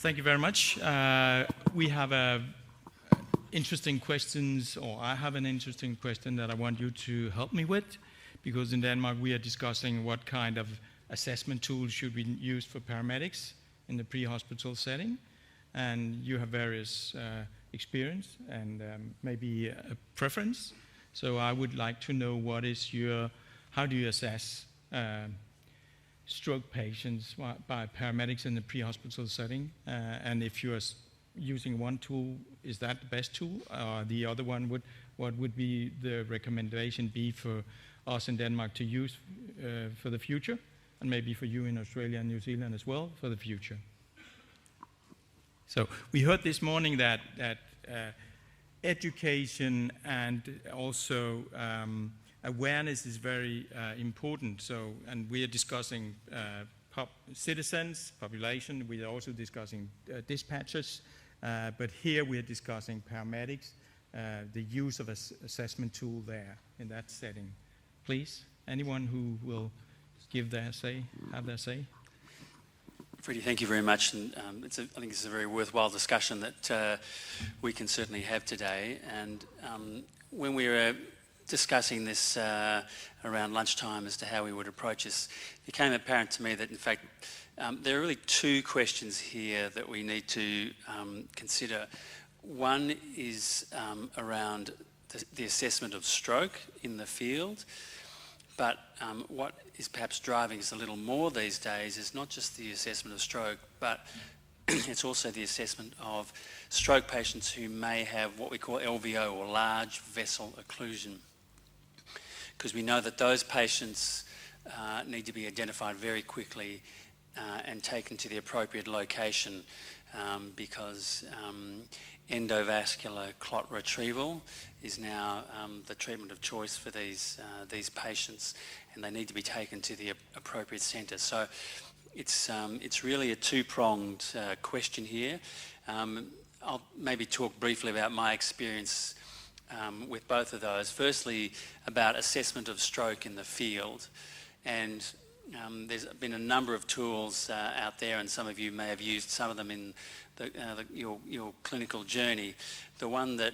thank you very much. We have interesting questions, or I have an interesting question that I want you to help me with, because in Denmark we are discussing what kind of assessment tools should we use for paramedics in the pre-hospital setting, and you have various experience and maybe a preference. So I would like to know how do you assess stroke patients by paramedics in the pre-hospital setting, and if you are using one tool, is that the best tool, or the other one, what would be the recommendation be for us in Denmark to use for the future, and maybe for you in Australia and New Zealand as well for the future? So we heard this morning that education and also awareness is very important. So, and we are discussing citizens, population. We are also discussing dispatchers, but here we are discussing paramedics, the use of assessment tool there in that setting. Please, anyone who will give their say, have their say. Freddie, thank you very much, and I think it's a very worthwhile discussion that we can certainly have today. And when we were discussing this around lunchtime as to how we would approach this, it became apparent to me that in fact there are really two questions here that we need to consider. One is around the assessment of stroke in the field, but what is perhaps driving us a little more these days is not just the assessment of stroke, but it's also the assessment of stroke patients who may have what we call LVO, or large vessel occlusion. Because we know that those patients need to be identified very quickly and taken to the appropriate location, because endovascular clot retrieval is now the treatment of choice for these patients, and they need to be taken to the appropriate centre. So it's really a two-pronged question here. I'll maybe talk briefly about my experience with both of those. Firstly, about assessment of stroke in the field, and there's been a number of tools out there, and some of you may have used some of them in your clinical journey. The one that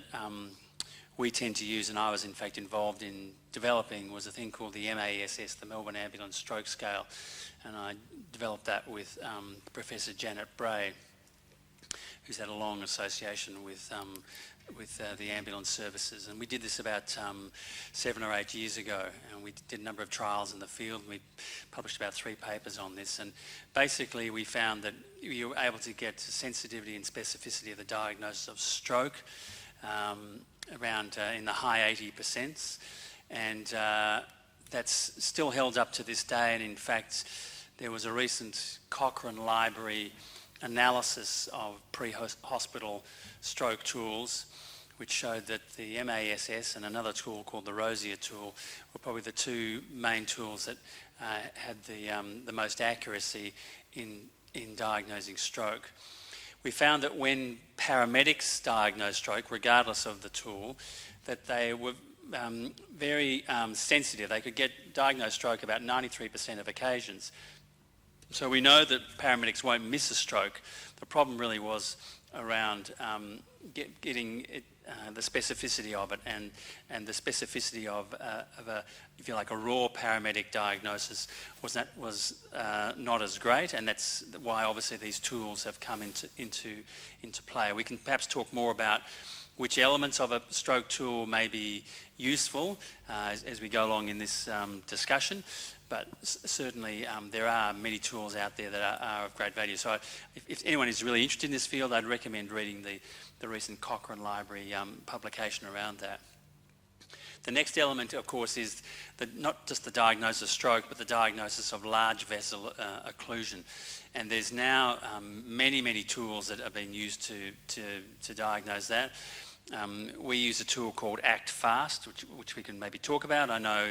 we tend to use, and I was in fact involved in developing, was a thing called the MASS, the Melbourne Ambulance Stroke Scale, and I developed that with Professor Janet Bray, who's had a long association with the ambulance services. And we did this about 7 or 8 years ago, and we did a number of trials in the field, and we published about 3 papers on this. And basically we found that you were able to get sensitivity and specificity of the diagnosis of stroke around in the high 80%, and that's still held up to this day. And in fact there was a recent Cochrane library analysis of pre-hospital stroke tools, which showed that the MASS and another tool called the Rosier tool were probably the 2 main tools that had the most accuracy in diagnosing stroke. We found that when paramedics diagnosed stroke, regardless of the tool, that they were very sensitive. They could diagnose stroke about 93% of occasions. So we know that paramedics won't miss a stroke. The problem really was around getting the specificity of it, and the specificity of a, if you like, a raw paramedic diagnosis was not as great, and that's why obviously these tools have come into play. We can perhaps talk more about which elements of a stroke tool may be useful as we go along in this discussion. But certainly there are many tools out there that are of great value. So if anyone is really interested in this field, I'd recommend reading the recent Cochrane Library publication around that. The next element, of course, is not just the diagnosis of stroke, but the diagnosis of large vessel occlusion. And there's now many tools that are being used to diagnose that. We use a tool called Act Fast, which we can maybe talk about. I know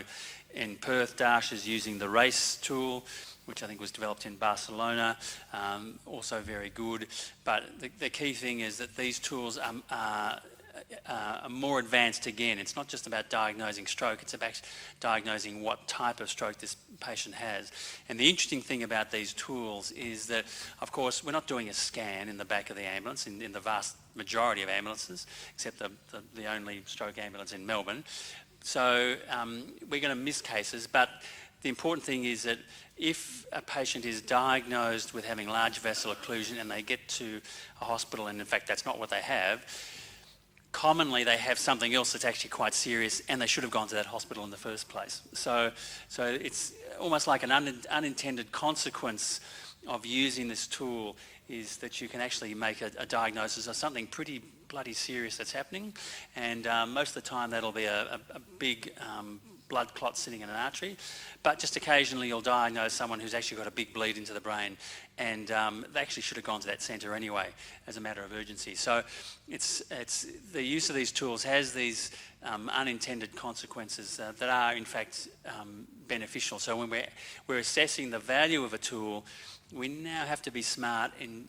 in Perth, Dash is using the RACE tool, which I think was developed in Barcelona, also very good. But the key thing is that these tools are more advanced again. It's not just about diagnosing stroke, it's about diagnosing what type of stroke this patient has. And the interesting thing about these tools is that, of course, we're not doing a scan in the back of the ambulance in the vast majority of ambulances, except the only stroke ambulance in Melbourne. So we're going to miss cases, but the important thing is that if a patient is diagnosed with having large vessel occlusion and they get to a hospital, and in fact that's not what they have, commonly they have something else that's actually quite serious and they should have gone to that hospital in the first place. So it's almost like an unintended consequence of using this tool is that you can actually make a diagnosis of something pretty bloody serious that's happening, and most of the time that'll be a big blood clot sitting in an artery, but just occasionally you'll diagnose someone who's actually got a big bleed into the brain, and they actually should have gone to that centre anyway as a matter of urgency. So it's the use of these tools has these unintended consequences that are in fact beneficial. So when we're assessing the value of a tool, we now have to be smart in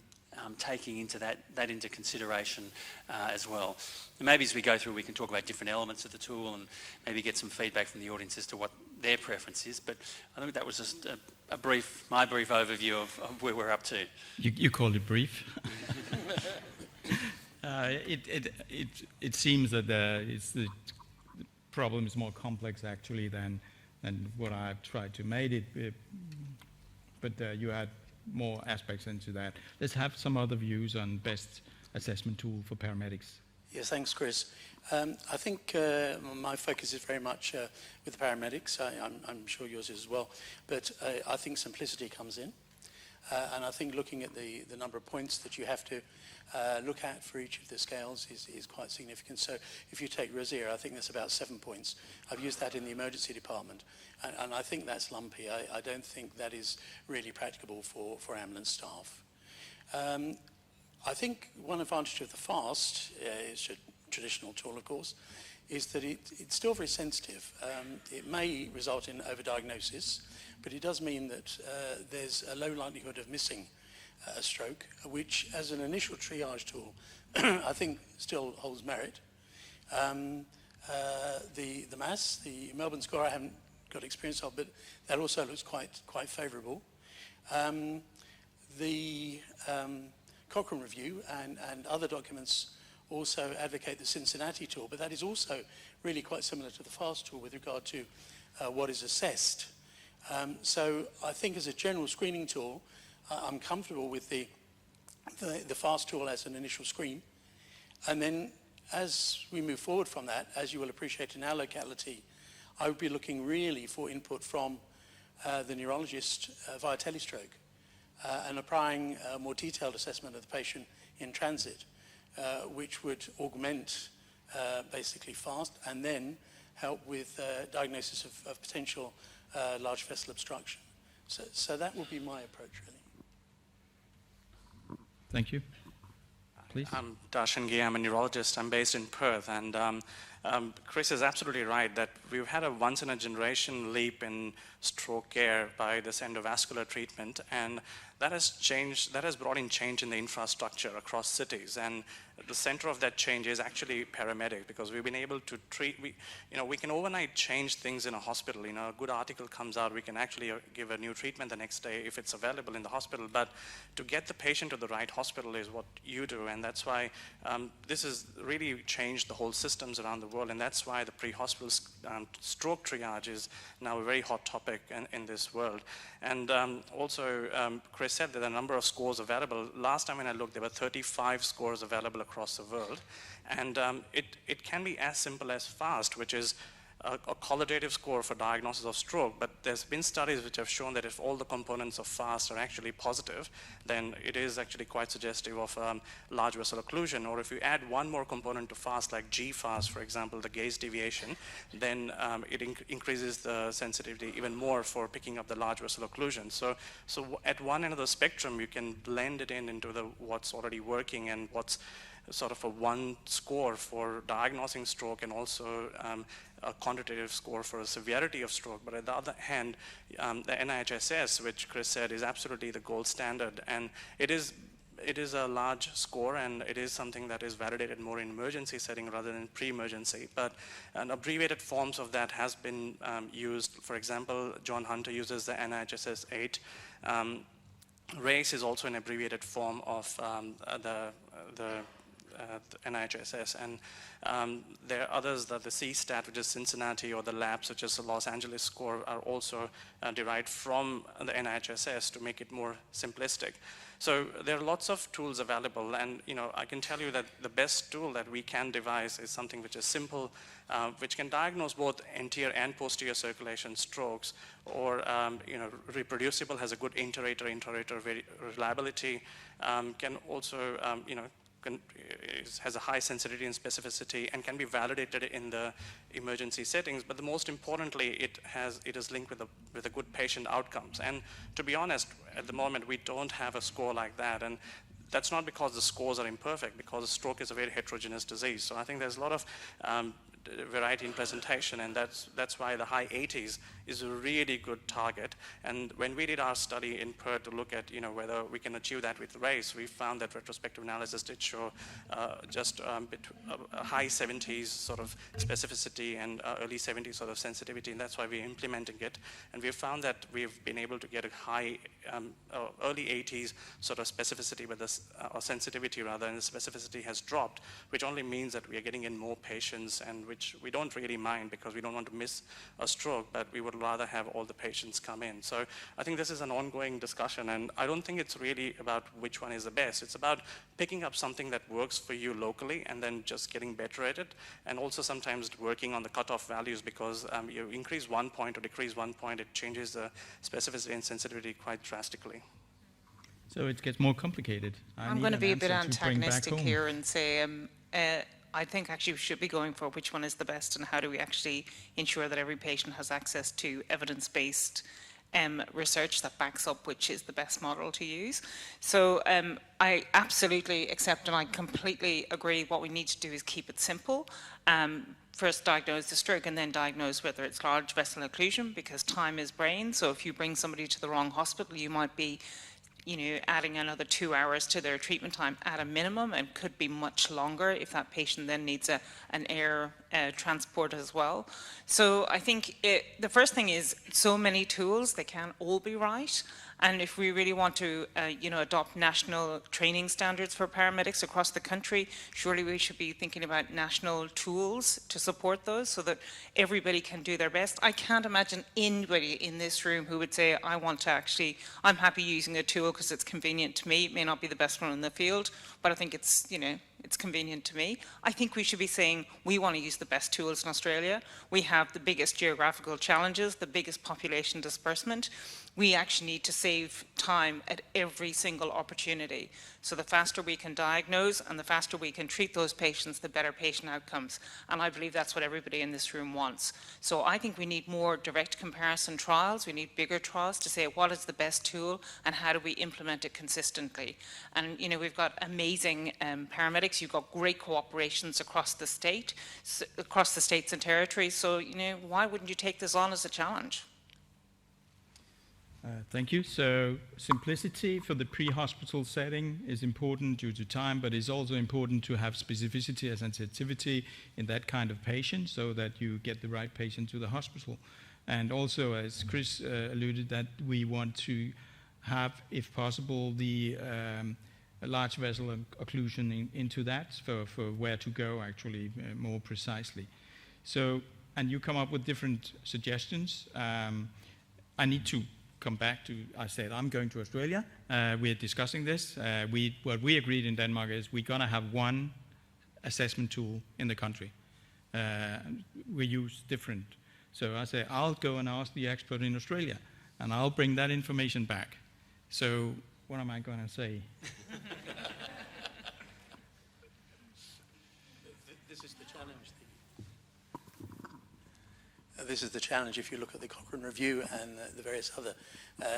taking that into consideration as well. And maybe as we go through we can talk about different elements of the tool and maybe get some feedback from the audience as to what their preference is, but I think that was just my brief overview of where we're up to. You called it brief. It seems that the problem is more complex actually than what I've tried to make it, but you had more aspects into that. Let's have some other views on best assessment tool for paramedics. Yes, thanks, Chris. I think my focus is very much with the paramedics. I'm sure yours is as well. But I think simplicity comes in. And I think looking at the number of points that you have to look at for each of the scales is quite significant. So if you take Rosier, I think that's about 7 points. I've used that in the emergency department. And I think that's lumpy. I don't think that is really practicable for ambulance staff. I think one advantage of the FAST, it's a traditional tool of course, is that it's still very sensitive. It may result in overdiagnosis, but it does mean that there's a low likelihood of missing a stroke, which as an initial triage tool I think still holds merit. The MAS, the Melbourne score, I haven't got experience of, but that also looks quite favourable. The Cochrane review and other documents also advocate the Cincinnati tool, but that is also really quite similar to the FAST tool with regard to what is assessed. So I think as a general screening tool, I'm comfortable with the FAST tool as an initial screen. And then as we move forward from that, as you will appreciate in our locality, I would be looking really for input from the neurologist via telestroke and applying a more detailed assessment of the patient in transit, which would augment basically FAST and then help with diagnosis of potential large vessel obstruction. So that would be my approach, really. Thank you. Please. I'm Darshan Ghee. I'm a neurologist. I'm based in Perth, and Chris is absolutely right that we've had a once-in-a-generation leap in stroke care by this endovascular treatment, and that has brought in change in the infrastructure across cities, and the center of that change is actually paramedic, because we've been able to treat, we can overnight change things in a hospital. A good article comes out, we can actually give a new treatment the next day if it's available in the hospital, but to get the patient to the right hospital is what you do, and that's why this has really changed the whole systems around the world, and that's why the pre-hospital stroke triage is now a very hot topic in this world. And also, Chris said that there are a number of scores available. Last time when I looked, there were 35 scores available across the world. And it can be as simple as FAST, which is a qualitative score for diagnosis of stroke, but there's been studies which have shown that if all the components of FAST are actually positive, then it is actually quite suggestive of large vessel occlusion. Or if you add one more component to FAST, like GFAST, for example, the gaze deviation, then it increases the sensitivity even more for picking up the large vessel occlusion. So at one end of the spectrum, you can blend it into what's already working and what's sort of a one score for diagnosing stroke, and also a quantitative score for a severity of stroke. But on the other hand, the NIHSS, which Chris said is absolutely the gold standard, and it is it is a large score, and it is something that is validated more in emergency setting rather than pre-emergency. But an abbreviated forms of that has been used. For example, John Hunter uses the NIHSS 8. RACE is also an abbreviated form of the NIHSS, and there are others, that the CSTAT, which is Cincinnati, or the labs such as the Los Angeles score, are also derived from the NIHSS to make it more simplistic. So there are lots of tools available, and I can tell you that the best tool that we can devise is something which is simple, which can diagnose both anterior and posterior circulation strokes, or reproducible, has a good inter-rater reliability, can also has a high sensitivity and specificity, and can be validated in the emergency settings. But the most importantly, it is linked with a good patient outcomes. And to be honest, at the moment we don't have a score like that, and that's not because the scores are imperfect, because stroke is a very heterogeneous disease. So I think there's a lot of variety in presentation, and that's why the high 80s is a really good target. And when we did our study in Perth to look at whether we can achieve that with RACE, we found that retrospective analysis did show just high 70s sort of specificity and early 70s sort of sensitivity, and that's why we're implementing it. And we've found that we've been able to get a high early 80s sort of specificity with this, or sensitivity rather, and the specificity has dropped, which only means that we are getting in more patients, and which we don't really mind because we don't want to miss a stroke, but we would rather have all the patients come in. So I think this is an ongoing discussion, and I don't think it's really about which one is the best. It's about picking up something that works for you locally and then just getting better at it, and also sometimes working on the cutoff values, because you increase 1 point or decrease 1 point, it changes the specificity and sensitivity quite drastically. So it gets more complicated. I'm going to be a bit antagonistic here and say I think actually we should be going for which one is the best, and how do we actually ensure that every patient has access to evidence-based research that backs up which is the best model to use. So I absolutely accept and I completely agree what we need to do is keep it simple. First diagnose the stroke and then diagnose whether it's large vessel occlusion, because time is brain. So if you bring somebody to the wrong hospital, you might be adding another 2 hours to their treatment time at a minimum, and could be much longer if that patient then needs an air transport as well. So I think the first thing is so many tools, they can't all be right. And if we really want to, adopt national training standards for paramedics across the country, surely we should be thinking about national tools to support those so that everybody can do their best. I can't imagine anybody in this room who would say, I'm happy using a tool because it's convenient to me. It may not be the best one in the field, but I think it's, it's convenient to me. I think we should be saying we want to use the best tools in Australia. We have the biggest geographical challenges, the biggest population disbursement. We actually need to save time at every single opportunity. So the faster we can diagnose and the faster we can treat those patients, the better patient outcomes. And I believe that's what everybody in this room wants. So I think we need more direct comparison trials. We need bigger trials to say what is the best tool and how do we implement it consistently. And we've got amazing paramedics. You've got great cooperations across the state, across the states and territories. So why wouldn't you take this on as a challenge? Thank you. So simplicity for the pre-hospital setting is important due to time, but it's also important to have specificity and sensitivity in that kind of patient so that you get the right patient to the hospital. And also, as Chris alluded, that we want to have, if possible, the large vessel occlusion into that for where to go, actually, more precisely. So, and you come up with different suggestions. I need to come back to, I said, I'm going to Australia. We're discussing this. What we agreed in Denmark is we're going to have one assessment tool in the country. We use different. So I say, I'll go and ask the expert in Australia, and I'll bring that information back. So what am I going to say? This is the challenge. This is the challenge. If you look at the Cochrane review and the various other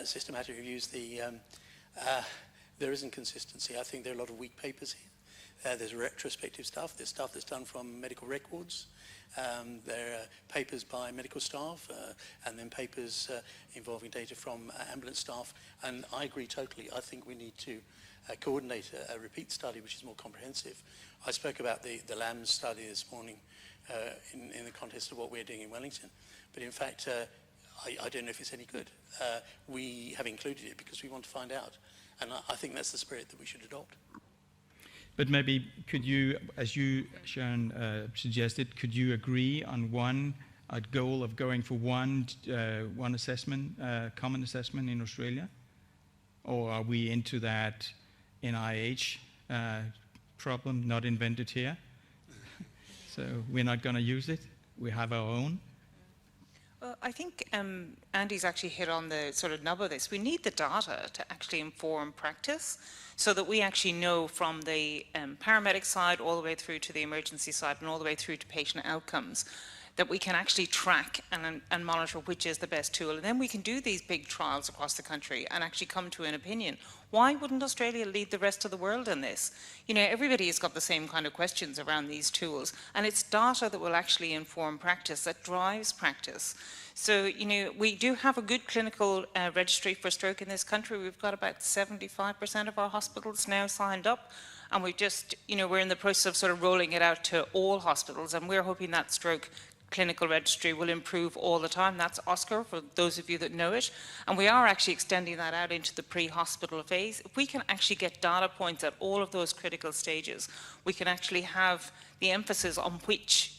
systematic reviews, there isn't consistency. I think there are a lot of weak papers here. There's retrospective stuff. There's stuff that's done from medical records. There are papers by medical staff, and then papers involving data from ambulance staff. And I agree totally. I think we need to coordinate a repeat study which is more comprehensive. I spoke about the LAMS study this morning in the context of what we're doing in Wellington, but in fact I don't know if it's any good. We have included it because we want to find out, and I think that's the spirit that we should adopt. But maybe could you, as you, Sharon, suggested, could you agree on a goal of going for one assessment, common assessment in Australia? Or are we into that NIH problem, not invented here? So we're not going to use it? We have our own? Well, I think Andy's actually hit on the sort of nub of this. We need the data to actually inform practice so that we actually know from the paramedic side all the way through to the emergency side and all the way through to patient outcomes, that we can actually track and monitor which is the best tool. And then we can do these big trials across the country and actually come to an opinion. Why wouldn't Australia lead the rest of the world in this? You know, everybody has got the same kind of questions around these tools, and it's data that will actually inform practice, that drives practice. So, you know, we do have a good clinical registry for stroke in this country. We've got about 75% of our hospitals now signed up. And we've just, you know, we're in the process of sort of rolling it out to all hospitals, and we're hoping that stroke clinical registry will improve all the time. That's OSCAR, for those of you that know it. And we are actually extending that out into the pre-hospital phase. If we can actually get data points at all of those critical stages, we can actually have the emphasis on which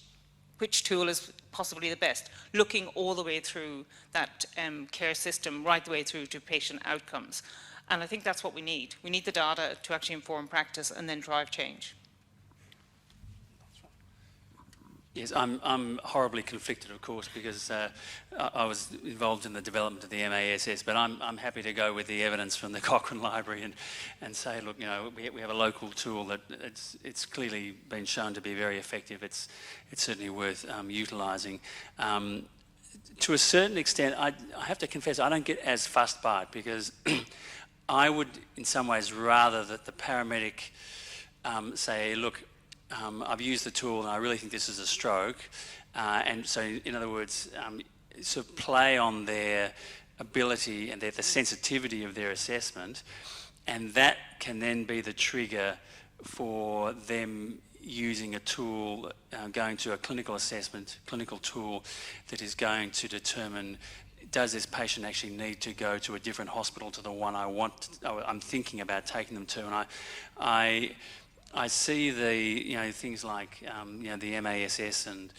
tool is possibly the best, looking all the way through that care system, right the way through to patient outcomes. And I think that's what we need. We need the data to actually inform practice and then drive change. Yes, I'm horribly conflicted, of course, because I was involved in the development of the MASS, but I'm happy to go with the evidence from the Cochrane Library and say, look, you know, we have a local tool that it's clearly been shown to be very effective. It's certainly worth utilising. To a certain extent, I have to confess, I don't get as fussed by it, because I would, in some ways, rather that the paramedic say, look, I've used the tool and I really think this is a stroke. And so, in other words, sort of play on their ability and the sensitivity of their assessment, and that can then be the trigger for them using a tool, going to a clinical assessment, clinical tool that is going to determine, does this patient actually need to go to a different hospital to the one I'm thinking about taking them to? And I see the, things like, the MASS and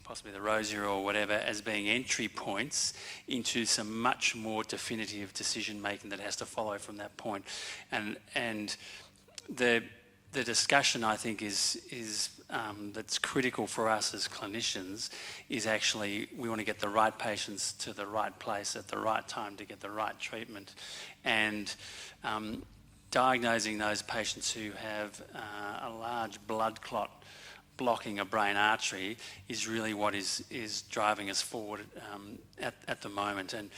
possibly the Rosier or whatever as being entry points into some much more definitive decision making that has to follow from that point. And the discussion, I think, is that's critical for us as clinicians is actually we want to get the right patients to the right place at the right time to get the right treatment. And diagnosing those patients who have a large blood clot blocking a brain artery is really what is driving us forward at the moment. And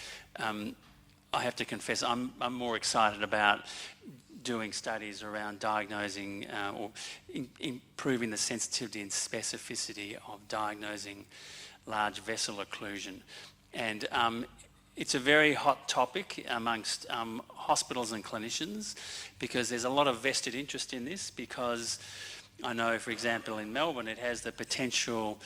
I have to confess, I'm more excited about doing studies around diagnosing or improving the sensitivity and specificity of diagnosing large vessel occlusion. And it's a very hot topic amongst hospitals and clinicians because there's a lot of vested interest in this, because I know, for example, in Melbourne it has the potential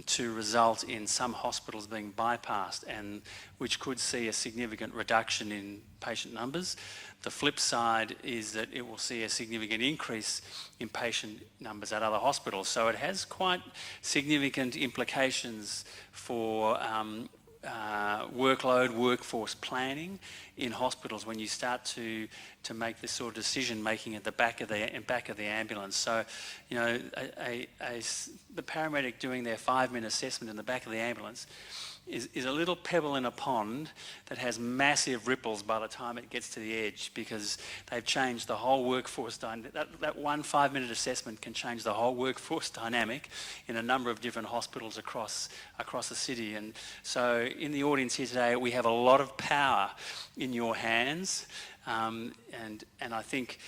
to result in some hospitals being bypassed, and which could see a significant reduction in patient numbers. The flip side is that it will see a significant increase in patient numbers at other hospitals. So it has quite significant implications for workload, workforce planning in hospitals when you start to make this sort of decision making at the back of the ambulance. So, the paramedic doing their 5-minute assessment in the back of the ambulance is a little pebble in a pond that has massive ripples by the time it gets to the edge, because they've changed the whole workforce dynamic. That one 5-minute assessment can change the whole workforce dynamic in a number of different hospitals across the city. And so in the audience here today, we have a lot of power in your hands, and I think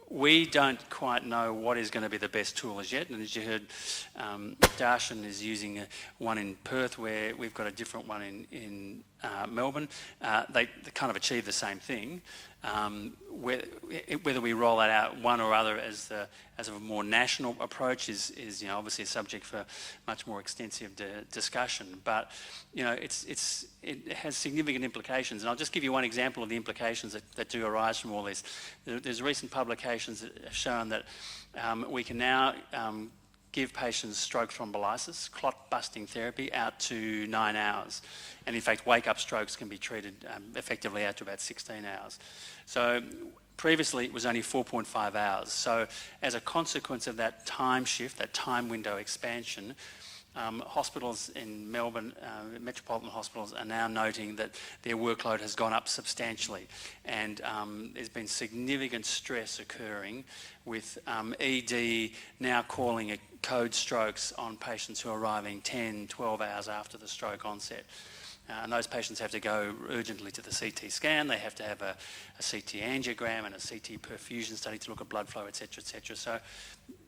we don't quite know what is going to be the best tool as yet. And as you heard, Darshan is using one in Perth, where we've got a different one in Melbourne, they kind of achieve the same thing. Whether we roll that out one or other as a more national approach is obviously a subject for much more extensive discussion. But it has significant implications, and I'll just give you one example of the implications that do arise from all this. There's recent publications that have shown that we can now give patients stroke thrombolysis, clot-busting therapy, out to 9 hours. And in fact, wake-up strokes can be treated effectively out to about 16 hours. So previously, it was only 4.5 hours. So as a consequence of that time shift, that time window expansion, hospitals in Melbourne, metropolitan hospitals, are now noting that their workload has gone up substantially, and there's been significant stress occurring with ED now calling it code strokes on patients who are arriving 10, 12 hours after the stroke onset. And those patients have to go urgently to the CT scan. They have to have a CT angiogram and a CT perfusion study to look at blood flow, etc., etc. So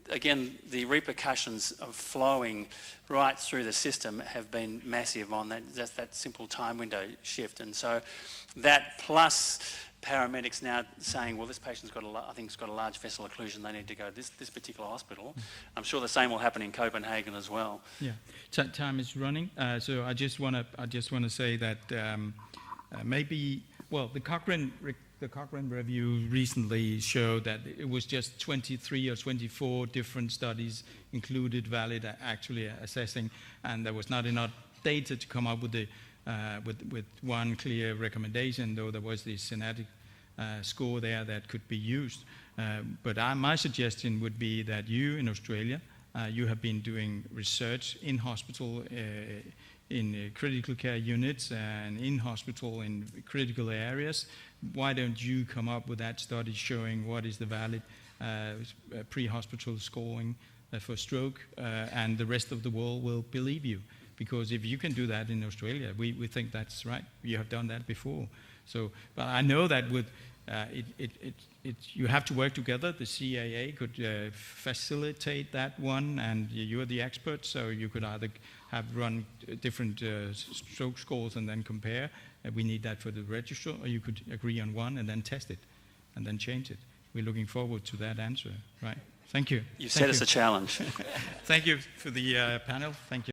again, the repercussions of flowing right through the system have been massive on that simple time window shift. And so that plus paramedics now saying, well, this patient's got a large vessel occlusion, they need to go to this particular hospital. I'm sure the same will happen in Copenhagen as well. Yeah, time is running. So I just want to say that the Cochrane review recently showed that it was just 23 or 24 different studies included valid actually assessing, and there was not enough data to come up with with one clear recommendation, though there was this Senatic score there that could be used. But my suggestion would be that you in Australia, you have been doing research in hospital, in critical care units, and in hospital in critical areas. Why don't you come up with that study showing what is the valid pre-hospital scoring for stroke, and the rest of the world will believe you. Because if you can do that in Australia, we think that's right. You have done that before. So, but I know that with you have to work together. The CAA could facilitate that one, and you're the expert, so you could either run different stroke scores and then compare. We need that for the register, or you could agree on one and then test it, and then change it. We're looking forward to that answer, right? Thank you. You set us a challenge. Thank you for the panel. Thank you.